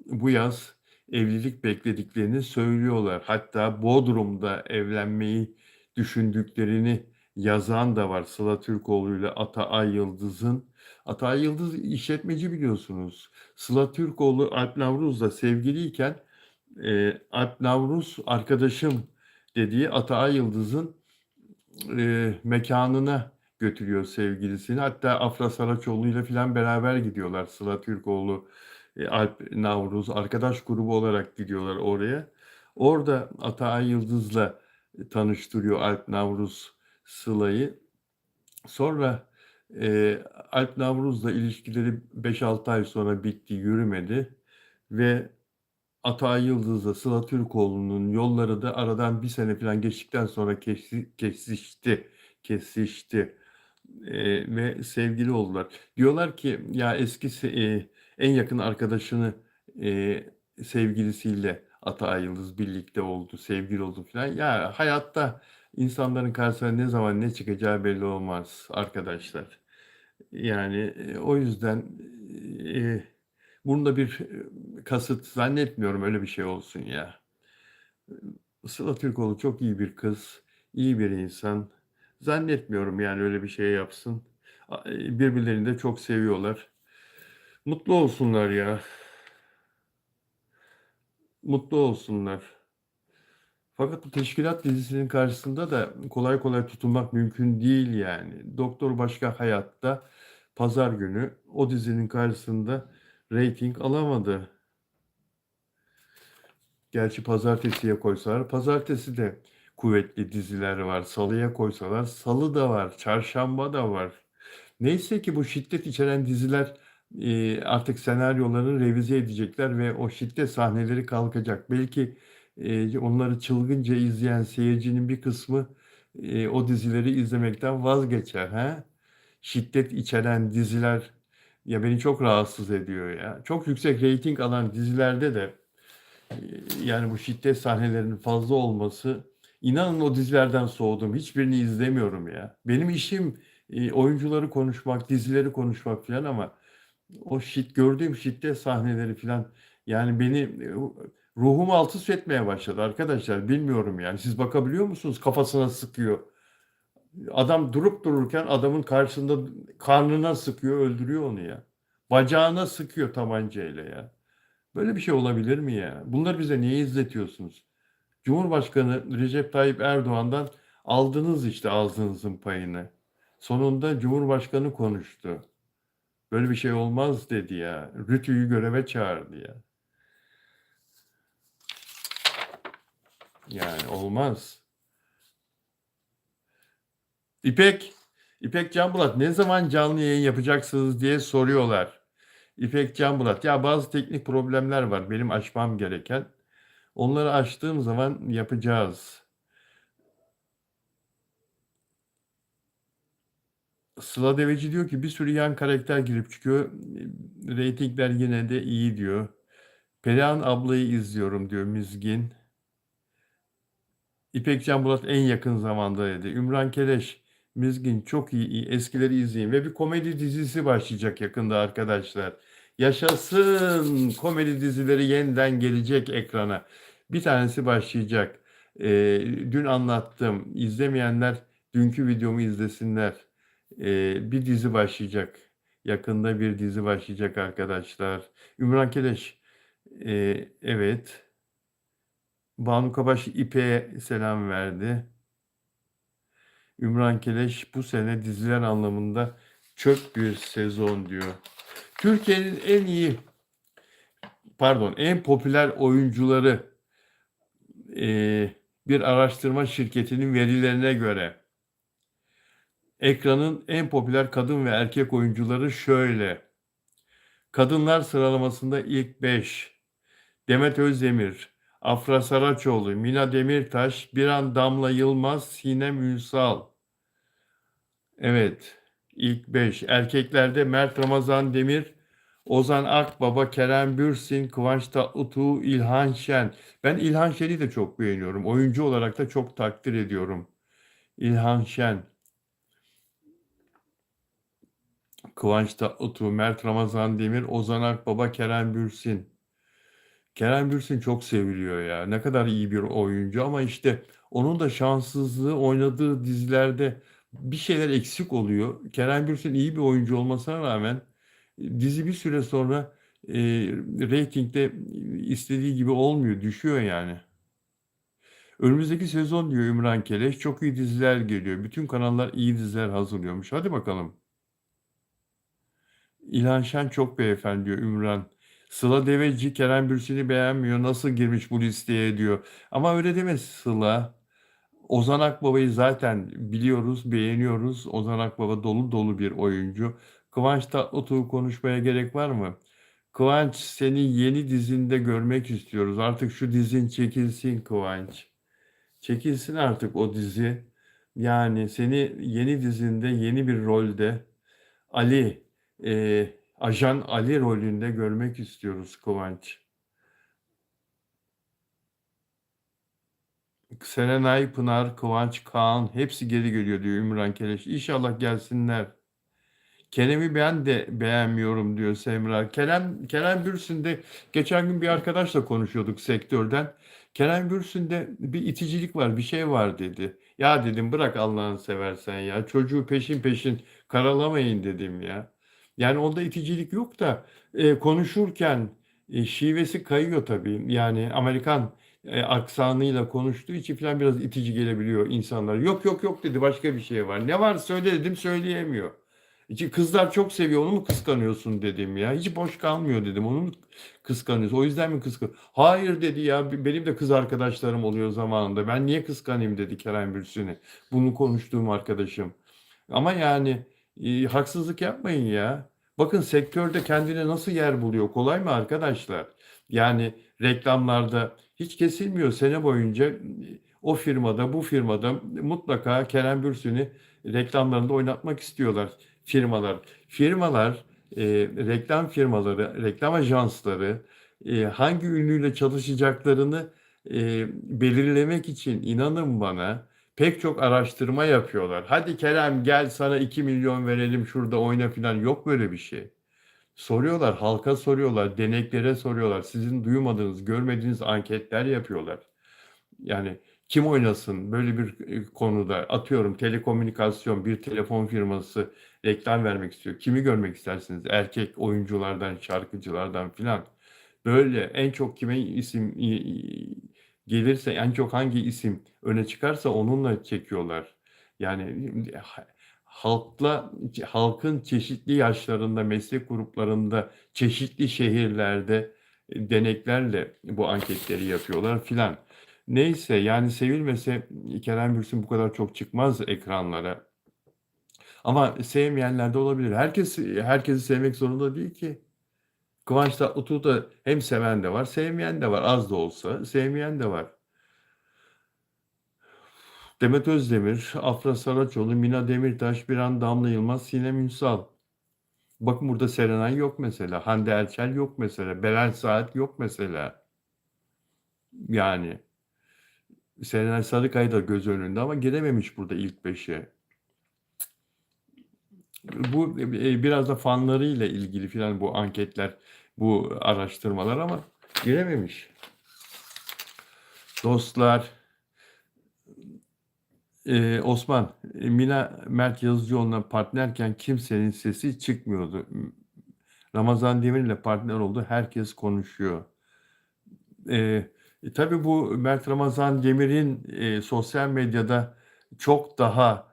bu yaz evlilik beklediklerini söylüyorlar. Hatta Bodrum'da evlenmeyi düşündüklerini yazan da var. Sıla Türkoğlu ile Ata Yıldız'ın. Ata Yıldız işletmeci biliyorsunuz. Sıla Türkoğlu Alp Navruz'la sevgiliyken Alp Navruz arkadaşım dediği Ata Yıldız'ın mekânına götürüyor sevgilisini. Hatta Afra Saraçoğlu'yla filan beraber gidiyorlar. Sıla Türkoğlu, Alp Navruz arkadaş grubu olarak gidiyorlar oraya. Orada Ataay Yıldız'la tanıştırıyor Alp Navruz Sıla'yı. Sonra Alp Navruz'la ilişkileri 5-6 ay sonra bitti, yürümedi ve Ataay Yıldız'la Sıla Türkoğlu'nun yolları da aradan bir sene falan geçtikten sonra kesişti ve sevgili oldular. Diyorlar ki ya en yakın arkadaşını sevgilisiyle Ataay Yıldız birlikte oldu, sevgili oldu falan. Ya hayatta insanların karşısına ne zaman ne çıkacağı belli olmaz arkadaşlar. Yani o yüzden e, bunda bir kasıt zannetmiyorum öyle bir şey olsun ya. Sıla Türkoğlu çok iyi bir kız, iyi bir insan. Zannetmiyorum yani öyle bir şey yapsın. Birbirlerini de çok seviyorlar. Mutlu olsunlar ya. Mutlu olsunlar. Fakat bu Teşkilat dizisinin karşısında da kolay kolay tutunmak mümkün değil yani. Doktor Başka Hayat'ta pazar günü o dizinin karşısında reyting alamadı. Gerçi pazartesiye koysalar, pazartesi de kuvvetli diziler var. Salıya koysalar, salı da var, çarşamba da var. Neyse ki bu şiddet içeren diziler artık senaryolarını revize edecekler ve o şiddet sahneleri kalkacak. Belki onları çılgınca izleyen seyircinin bir kısmı o dizileri izlemekten vazgeçer. Ha? Şiddet içeren diziler ya beni çok rahatsız ediyor ya. Çok yüksek reyting alan dizilerde de yani bu şiddet sahnelerinin fazla olması, inanın o dizilerden soğudum. Hiçbirini izlemiyorum ya. Benim işim oyuncuları konuşmak, dizileri konuşmak falan ama gördüğüm şiddet sahneleri falan yani beni ruhumu alt üst etmeye başladı arkadaşlar. Bilmiyorum yani. Siz bakabiliyor musunuz? Kafasına sıkıyor. Adam durup dururken adamın karşısında karnına sıkıyor, öldürüyor onu ya. Bacağına sıkıyor tabancayla ya. Böyle bir şey olabilir mi ya? Bunları bize niye izletiyorsunuz? Cumhurbaşkanı Recep Tayyip Erdoğan'dan aldınız işte ağzınızın payını. Sonunda Cumhurbaşkanı konuştu. Böyle bir şey olmaz dedi ya. Rütü'yü göreve çağırdı ya. Yani olmaz. İpek, İpek Canbulat ne zaman canlı yayın yapacaksınız diye soruyorlar. İpek Canbulat, ya bazı teknik problemler var benim aşmam gereken. Onları aştığım zaman yapacağız. Sıla Deveci diyor ki bir sürü yan karakter girip çıkıyor. Reytingler yine de iyi diyor. Perihan ablayı izliyorum diyor Mizgin. İpek Can Bulat en yakın zamanda dedi. Ümran Keleş, Mizgin çok iyi. Eskileri izleyin. Ve bir komedi dizisi başlayacak yakında arkadaşlar. Yaşasın komedi dizileri yeniden gelecek ekrana. Bir tanesi başlayacak. Dün anlattım. İzlemeyenler dünkü videomu izlesinler. Bir dizi başlayacak. Yakında bir dizi başlayacak arkadaşlar. Ümran Keleş, evet. Banu Kabaş İpek'e selam verdi. Ümran Keleş bu sene diziler anlamında çöp bir sezon diyor. Türkiye'nin en popüler oyuncuları bir araştırma şirketinin verilerine göre ekranın en popüler kadın ve erkek oyuncuları şöyle. Kadınlar sıralamasında ilk 5: Demet Özdemir, Afra Saraçoğlu, Mina Demirtaş, Biran Damla Yılmaz, Sinem Ünsal. Evet, ilk 5. Erkeklerde Mert Ramazan Demir, Ozan Akbaba, Kerem Bürsin, Kıvanç Tatlıtuğ, İlhan Şen. Ben İlhan Şen'i de çok beğeniyorum. Oyuncu olarak da çok takdir ediyorum. İlhan Şen, Kıvanç Tatlıtuğ, Mert Ramazan Demir, Ozan Akbaba, Kerem Bürsin. Kerem Bürsin çok seviliyor ya. Ne kadar iyi bir oyuncu ama işte onun da şanssızlığı oynadığı dizilerde bir şeyler eksik oluyor. Kerem Bürsin iyi bir oyuncu olmasına rağmen dizi bir süre sonra reytingde istediği gibi olmuyor, düşüyor yani. Önümüzdeki sezon diyor Ümran Keleş çok iyi diziler geliyor. Bütün kanallar iyi diziler hazırlıyormuş. Hadi bakalım. İlhan Şen çok beyefendi diyor Ümran. Sıla Deveci Kerem Bürsin'i beğenmiyor. Nasıl girmiş bu listeye diyor. Ama öyle deme Sıla. Ozan Akbaba'yı zaten biliyoruz, beğeniyoruz. Ozan Akbaba dolu dolu bir oyuncu. Kıvanç Tatlıtuğ'u konuşmaya gerek var mı? Kıvanç seni yeni dizinde görmek istiyoruz. Artık şu dizin çekilsin Kıvanç. Çekilsin artık o dizi. Yani seni yeni dizinde, yeni bir rolde Ali, Ajan Ali rolünde görmek istiyoruz Kıvanç. Serenay Pınar, Kıvanç Kaan hepsi geri geliyor diyor Ümran Keleş. İnşallah gelsinler. Kerem'i ben de beğenmiyorum diyor Semra. Kerem Bürsin'de geçen gün bir arkadaşla konuşuyorduk sektörden. Kerem Bürsin'de bir iticilik var, bir şey var dedi. Ya dedim bırak Allah'ını seversen ya. Çocuğu peşin peşin karalamayın dedim ya. Yani onda iticilik yok da konuşurken şivesi kayıyor tabii. Yani Amerikan aksanıyla konuştuğu için falan biraz itici gelebiliyor insanlar. Yok yok yok dedi başka bir şey var. Ne var söyle dedim söyleyemiyor. Kızlar çok seviyor onu mu kıskanıyorsun dedim ya. Hiç boş kalmıyor dedim. Onu mu kıskanıyorsun? O yüzden mi kıskan? Hayır dedi ya benim de kız arkadaşlarım oluyor zamanında. Ben niye kıskanayım dedi Kerem Bürsin'i. Bunu konuştuğum arkadaşım. Ama yani haksızlık yapmayın ya. Bakın sektörde kendine nasıl yer buluyor? Kolay mı arkadaşlar? Yani reklamlarda hiç kesilmiyor sene boyunca o firmada bu firmada mutlaka Kerem Bürsin'i reklamlarında oynatmak istiyorlar firmalar. Firmalar, reklam firmaları, reklam ajansları hangi ünlüyle çalışacaklarını belirlemek için inanın bana pek çok araştırma yapıyorlar. Hadi Kerem gel sana 2 milyon verelim şurada oyna falan yok böyle bir şey. Soruyorlar, halka soruyorlar, deneklere soruyorlar. Sizin duymadığınız, görmediğiniz anketler yapıyorlar. Yani kim oynasın böyle bir konuda atıyorum telekomünikasyon bir telefon firması reklam vermek istiyor. Kimi görmek istersiniz? Erkek oyunculardan, şarkıcılardan filan. Böyle en çok kime isim gelirse en çok hangi isim öne çıkarsa onunla çekiyorlar. Yani halkın çeşitli yaşlarında, meslek gruplarında, çeşitli şehirlerde deneklerle bu anketleri yapıyorlar filan. Neyse yani sevilmese Kerem Bürsin bu kadar çok çıkmaz ekranlara. Ama sevmeyenler de olabilir. Herkesi sevmek zorunda değil ki. Kıvanç Tatlıtuğ'u da hem seven de var, sevmeyen de var. Az da olsa sevmeyen de var. Demet Özdemir, Afra Saraçoğlu, Mina Demirtaş, Biran Damla Yılmaz, Sinem Ünsal. Bakın burada Serenay yok mesela. Hande Erçel yok mesela. Beren Saat yok mesela. Yani Serenay Sarıkaya da göz önünde ama girememiş burada ilk beşe. Bu biraz da fanlarıyla ilgili filan bu anketler, bu araştırmalar ama girememiş. Dostlar, Osman, Mina Mert Yazıcıoğlu'na partnerken kimsenin sesi çıkmıyordu. Ramazan Demir'le partner oldu. Herkes konuşuyor. Tabii bu Mert Ramazan Demir'in sosyal medyada çok daha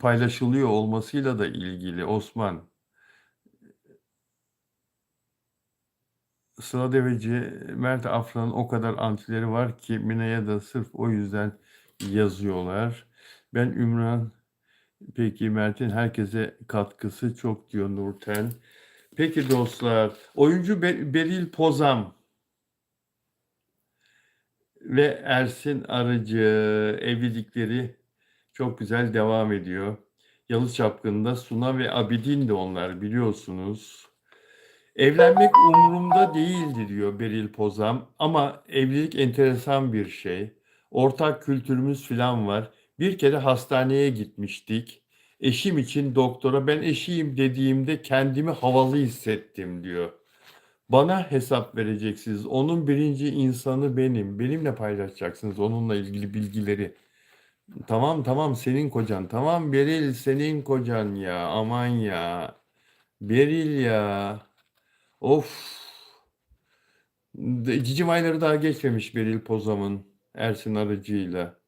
paylaşılıyor olmasıyla da ilgili Osman. Sıla Deveci, Mert Afra'nın o kadar antileri var ki Mina'ya da sırf o yüzden yazıyorlar. Ben Ümran, peki Mert'in herkese katkısı çok diyor Nurten. Peki dostlar, oyuncu Beril Pozam ve Ersin Arıcı evlilikleri çok güzel devam ediyor. Yalı Çapkını'nda Suna ve Abidin de onlar biliyorsunuz. Evlenmek umurumda değildi diyor Beril Pozam ama evlilik enteresan bir şey. Ortak kültürümüz falan var. Bir kere hastaneye gitmiştik. Eşim için doktora ben eşiyim dediğimde kendimi havalı hissettim diyor. Bana hesap vereceksiniz. Onun birinci insanı benim. Benimle paylaşacaksınız onunla ilgili bilgileri. Tamam tamam senin kocan. Tamam Beril senin kocan ya. Aman ya. Beril ya. Of. Cicim ayları daha geçmemiş Beril Pozam'ın Ersin Arıcı'yla.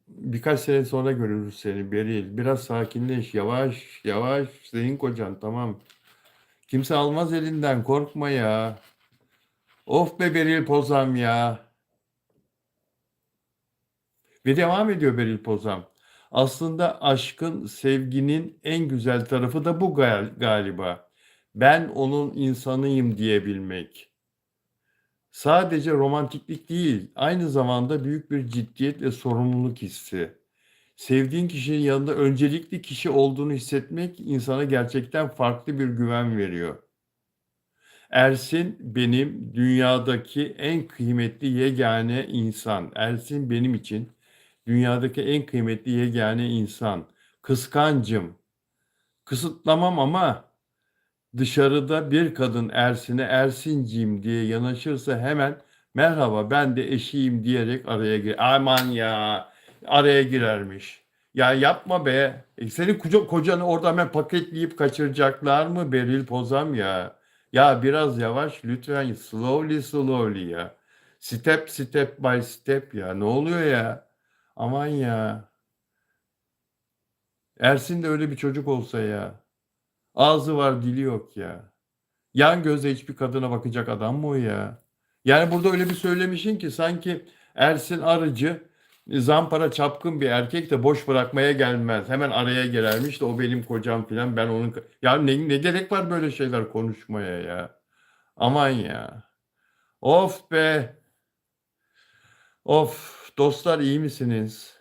Birkaç sene sonra görürüz seni Beril. Biraz sakinleş. Yavaş yavaş. Senin kocan tamam. Kimse almaz elinden korkma ya. Of be Beril Pozam ya. Ve devam ediyor Beril Pozam. Aslında aşkın, sevginin en güzel tarafı da bu galiba. Ben onun insanıyım diyebilmek. Sadece romantiklik değil, aynı zamanda büyük bir ciddiyet ve sorumluluk hissi. Sevdiğin kişinin yanında öncelikli kişi olduğunu hissetmek insana gerçekten farklı bir güven veriyor. Ersin benim dünyadaki en kıymetli yegane insan. Ersin benim için dünyadaki en kıymetli yegane insan. Kıskancım. Kısıtlamam ama dışarıda bir kadın Ersin'e Ersinciğim diye yanaşırsa hemen merhaba ben de eşiyim diyerek araya gir. Aman ya araya girermiş. Ya yapma be. Senin kocanı orada hemen paketleyip kaçıracaklar mı Beril Pozam ya? Ya biraz yavaş lütfen slowly slowly ya. Step step by step ya. Ne oluyor ya? Aman ya. Ersin de öyle bir çocuk olsa ya. Ağzı var dili yok ya. Yan gözle hiçbir kadına bakacak adam mı o ya? Yani burada öyle bir söylemişin ki sanki Ersin Arıcı zampara çapkın bir erkek de boş bırakmaya gelmez. Hemen araya girermiş de o benim kocam filan ben onun... Ya ne gerek var böyle şeyler konuşmaya ya? Aman ya. Of be. Of. Dostlar iyi misiniz?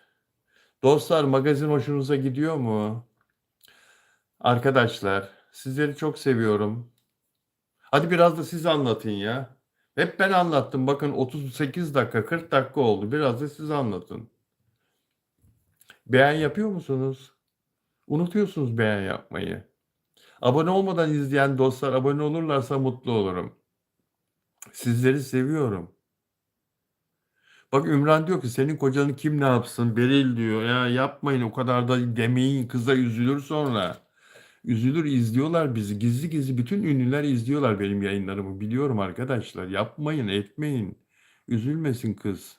Dostlar magazin hoşunuza gidiyor mu? Arkadaşlar sizleri çok seviyorum. Hadi biraz da siz anlatın ya. Hep ben anlattım. Bakın 38 dakika, 40 dakika oldu. Biraz da siz anlatın. Beğen yapıyor musunuz? Unutuyorsunuz beğen yapmayı. Abone olmadan izleyen dostlar abone olurlarsa mutlu olurum. Sizleri seviyorum. Bak Ümran diyor ki senin kocanı kim ne yapsın? Beril diyor. Ya yapmayın o kadar da demeyin kıza üzülür sonra. Üzülür izliyorlar bizi. Gizli gizli bütün ünlüler izliyorlar benim yayınlarımı. Biliyorum arkadaşlar. Yapmayın, etmeyin. Üzülmesin kız.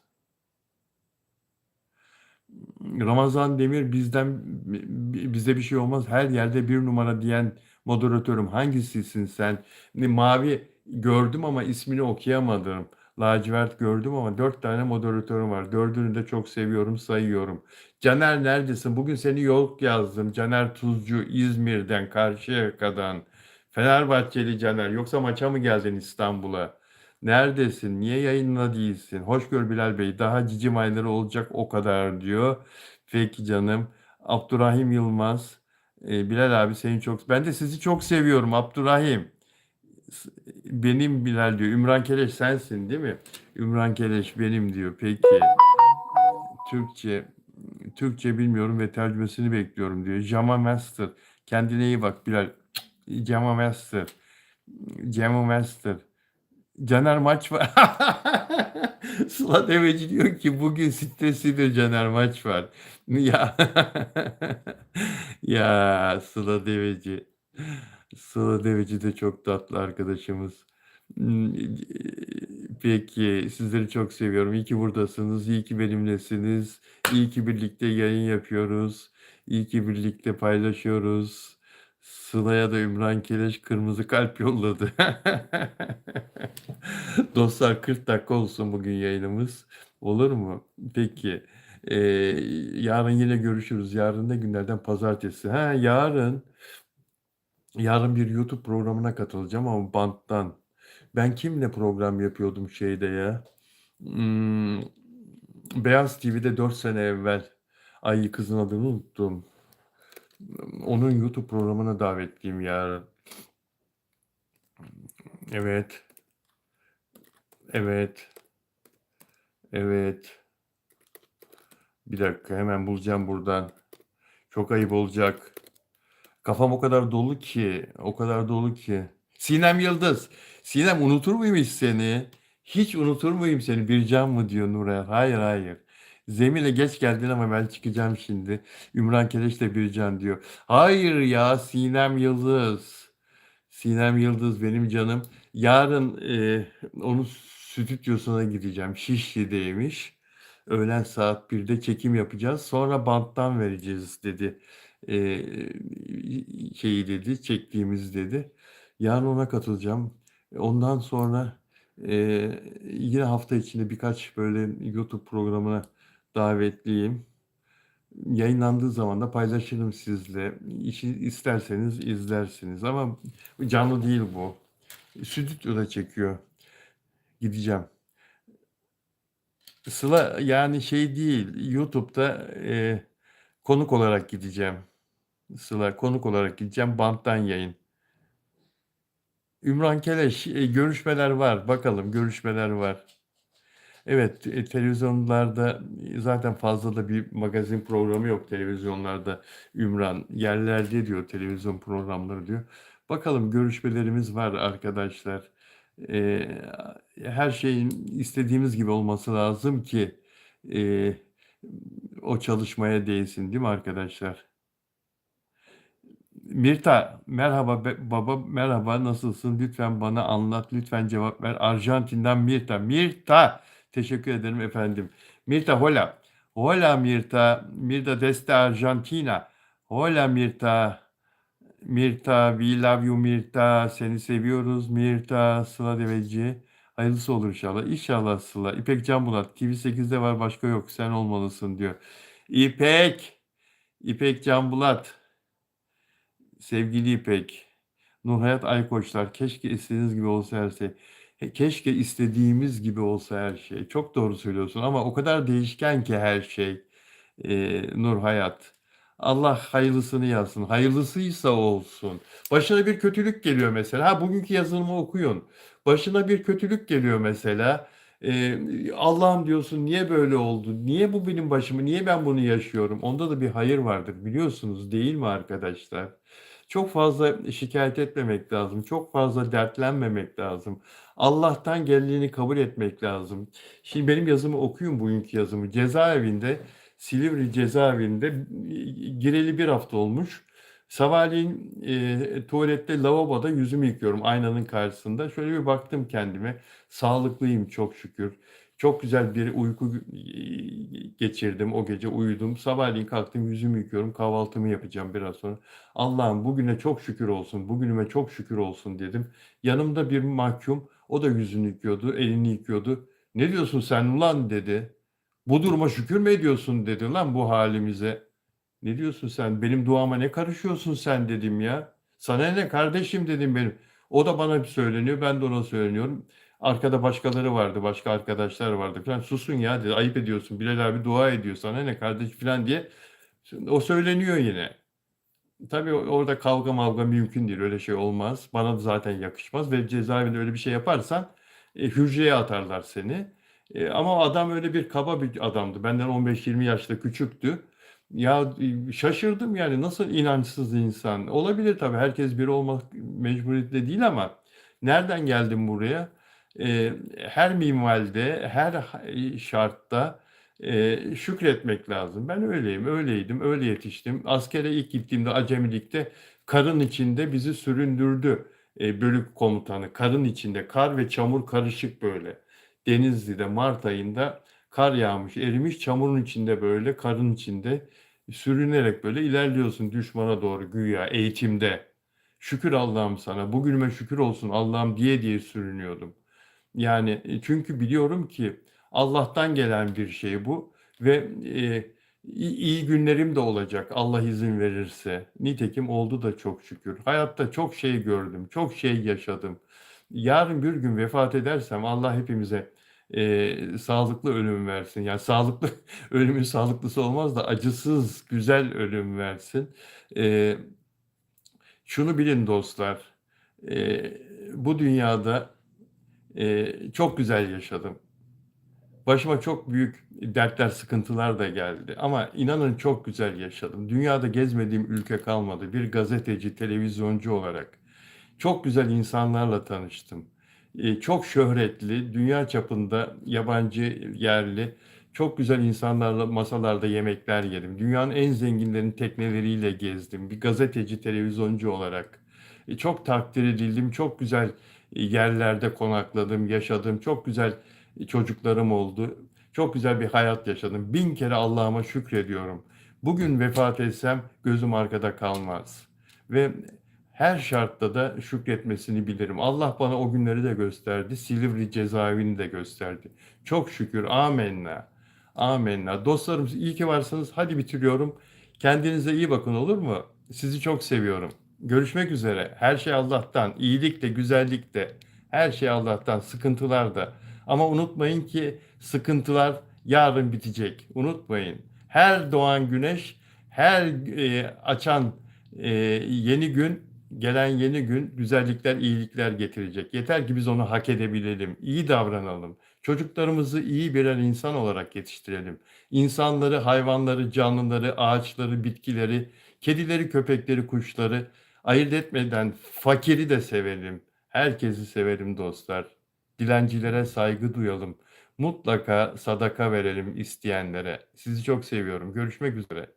Ramazan Demir bize bir şey olmaz. Her yerde bir numara diyen moderatörüm. Hangisisin sen? Mavi gördüm ama ismini okuyamadım. Lacivert gördüm ama 4 tane moderatörüm var. Dördünü de çok seviyorum, sayıyorum. Caner neredesin? Bugün seni yok yazdım. Caner Tuzcu İzmir'den, Karşıyaka'dan. Fenerbahçeli Caner. Yoksa maça mı geldin İstanbul'a? Neredesin? Niye yayında değilsin? Hoş gör Bilal Bey. Daha cicim ayları olacak o kadar diyor. Peki canım. Abdurrahim Yılmaz. Bilal abi seni çok... Ben de sizi çok seviyorum Abdurrahim. Benim Bilal diyor. Ümran Keleş sensin değil mi? Ümran Keleş benim diyor. Peki. Türkçe. Türkçe bilmiyorum ve tercümesini bekliyorum diyor. Jama Master. Kendine iyi bak Bilal. Jama Master. Jama Master. Caner maç var. Sıla Deveci diyor ki bugün stresli bir Caner maç var. Ya ya Sıla Deveci. Sıla Deveci de çok tatlı arkadaşımız. Hmm, Peki sizleri çok seviyorum. İyi ki buradasınız. İyi ki benimlesiniz. İyi ki birlikte yayın yapıyoruz. İyi ki birlikte paylaşıyoruz. Sıla'ya da Ümran Keleş kırmızı kalp yolladı. Dostlar 40 dakika olsun bugün yayınımız. Olur mu? Peki. Ee, Yarın yine görüşürüz. Yarın ne günlerden? Pazartesi. Ha, yarın bir YouTube programına katılacağım ama banttan. Ben kimle program yapıyordum şeyde ya? Hmm, Beyaz TV'de 4 sene evvel. Ay kızın adını unuttum. Onun YouTube programına davetliyim yarın. Evet, evet, evet. Bir dakika hemen bulacağım buradan. Çok ayıp olacak. Kafam o kadar dolu ki, o kadar dolu ki. Sinem Yıldız. Sinem unutur muyum hiç seni? Hiç unutur muyum seni? Bircan mı diyor Nuray? Hayır hayır. Zemile geç geldin ama ben çıkacağım şimdi. Ümran Keleş de Bircan diyor. Hayır ya Sinem Yıldız. Sinem Yıldız benim canım. Yarın onun stüdyosuna gideceğim. Şişli'deymiş. Öğlen saat 1'de çekim yapacağız. Sonra banttan vereceğiz dedi. E, Şeyi dedi, çektiğimiz dedi. Yarın ona katılacağım. Ondan sonra e, yine hafta içinde birkaç böyle YouTube programına davetliyim. Yayınlandığı zaman da paylaşırım sizle. İşi isterseniz izlersiniz ama canlı değil bu. Stüdyoda çekiyor. Gideceğim. Sıla yani şey değil. YouTube'da konuk olarak gideceğim. Sıla konuk olarak gideceğim. Banttan yayın. Ümran Keleş görüşmeler var. Bakalım görüşmeler var. Evet, televizyonlarda zaten fazla da bir magazin programı yok televizyonlarda. Ümran yerlerde diyor televizyon programları diyor. Bakalım görüşmelerimiz var arkadaşlar. Ee, Her şeyin istediğimiz gibi olması lazım ki e, o çalışmaya değsin, değil mi arkadaşlar? Mirta, merhaba baba, merhaba nasılsın? Lütfen bana anlat, lütfen cevap ver. Arjantin'den Mirta. Mirta, teşekkür ederim efendim. Mirta, hola. Hola Mirta, Mirta desde Arjantina. Hola Mirta, Mirta, we love you Mirta. Seni seviyoruz Mirta, Sıla Deveci. Hayırlısı olur inşallah. İnşallah Sıla. İpek Can Bulat, TV8'de var başka yok, sen olmalısın diyor. İpek, İpek Can Bulat. Sevgili İpek, Nurhayat Aykoçlar, keşke istediğiniz gibi olsa her şey. Keşke istediğimiz gibi olsa her şey. Çok doğru söylüyorsun ama o kadar değişken ki her şey. Nurhayat. Allah hayırlısını yazsın. Hayırlısıysa olsun. Başına bir kötülük geliyor mesela. Ha bugünkü yazılımı okuyun. Başına bir kötülük geliyor mesela. Allah'ım diyorsun niye böyle oldu? Niye bu benim başıma? Niye ben bunu yaşıyorum? Onda da bir hayır vardır biliyorsunuz değil mi arkadaşlar? Çok fazla şikayet etmemek lazım. Çok fazla dertlenmemek lazım. Allah'tan geldiğini kabul etmek lazım. Şimdi benim yazımı okuyun bugünkü yazımı. Cezaevinde, Silivri cezaevinde gireli bir hafta olmuş. Sabahleyin tuvalette, lavaboda yüzümü yıkıyorum aynanın karşısında. Şöyle bir baktım kendime. Sağlıklıyım çok şükür. Çok güzel bir uyku geçirdim o gece uyudum. Sabahleyin kalktım yüzümü yıkıyorum. Kahvaltımı yapacağım biraz sonra. Allah'ım bugüne çok şükür olsun. Bugünüme çok şükür olsun dedim. Yanımda bir mahkum. O da yüzünü yıkıyordu, elini yıkıyordu. Ne diyorsun sen ulan dedi. Bu duruma şükür mü ediyorsun dedi lan bu halimize. Ne diyorsun sen? Benim duama ne karışıyorsun sen dedim ya. Sana ne kardeşim dedim benim. O da bana bir söyleniyor, ben de ona söyleniyorum. Arkada başkaları vardı, başka arkadaşlar vardı falan. Susun ya dedi. Ayıp ediyorsun. Bilal abi dua ediyor. Sana ne kardeş falan diye. O söyleniyor yine. Tabii orada kavga mavga mümkün değil. Öyle şey olmaz. Bana da zaten yakışmaz ve cezaevinde öyle bir şey yaparsan hücreye atarlar seni. Ama adam öyle bir kaba bir adamdı. Benden 15-20 yaşta küçüktü. Ya şaşırdım yani nasıl inançsız insan. Olabilir tabii herkes biri olmak mecburiyetinde değil ama nereden geldim buraya? Her minvalde, her şartta, şükretmek lazım. Ben öyleyim, öyleydim, öyle yetiştim. Askere ilk gittiğimde acemilikte karın içinde bizi süründürdü, bölük komutanı. Karın içinde, kar ve çamur karışık böyle. Denizli'de mart ayında kar yağmış, erimiş, çamurun içinde böyle, karın içinde sürünerek böyle ilerliyorsun düşmana doğru güya eğitimde. Şükür Allah'ım sana, bugünüme şükür olsun Allah'ım diye diye sürünüyordum. Yani, çünkü biliyorum ki Allah'tan gelen bir şey bu ve, iyi günlerim de olacak Allah izin verirse. Nitekim oldu da çok şükür. Hayatta çok şey gördüm, çok şey yaşadım. Yarın bir gün vefat edersem Allah hepimize, sağlıklı ölüm versin. Yani sağlıklı ölümün sağlıklısı olmaz da acısız, güzel ölüm versin. Eee, Şunu bilin dostlar, eee, bu dünyada çok güzel yaşadım. Başıma çok büyük dertler, sıkıntılar da geldi ama inanın çok güzel yaşadım. Dünyada gezmediğim ülke kalmadı. Bir gazeteci, televizyoncu olarak çok güzel insanlarla tanıştım. Çok şöhretli, dünya çapında yabancı, yerli, çok güzel insanlarla masalarda yemekler yedim. Dünyanın en zenginlerinin tekneleriyle gezdim. Bir gazeteci, televizyoncu olarak. Çok takdir edildim. Çok güzel yerlerde konakladım, yaşadım. Çok güzel çocuklarım oldu. Çok güzel bir hayat yaşadım. Bin kere Allah'ıma şükrediyorum. Bugün vefat etsem gözüm arkada kalmaz. Ve her şartta da şükretmesini bilirim. Allah bana o günleri de gösterdi. Silivri cezaevini de gösterdi. Çok şükür. Amenna. Amenna. Dostlarım iyi ki varsınız. Hadi bitiriyorum. Kendinize iyi bakın olur mu? Sizi çok seviyorum. Görüşmek üzere. Her şey Allah'tan. İyilik de, güzellik de. Her şey Allah'tan. Sıkıntılar da. Ama unutmayın ki sıkıntılar yarın bitecek. Unutmayın. Her doğan güneş, her açan yeni gün, gelen yeni gün güzellikler, iyilikler getirecek. Yeter ki biz onu hak edebilelim, iyi davranalım. Çocuklarımızı iyi birer insan olarak yetiştirelim. İnsanları, hayvanları, canlıları, ağaçları, bitkileri, kedileri, köpekleri, kuşları ayırt etmeden fakiri de sevelim. Herkesi sevelim dostlar. Dilencilere saygı duyalım. Mutlaka sadaka verelim isteyenlere. Sizi çok seviyorum. Görüşmek üzere.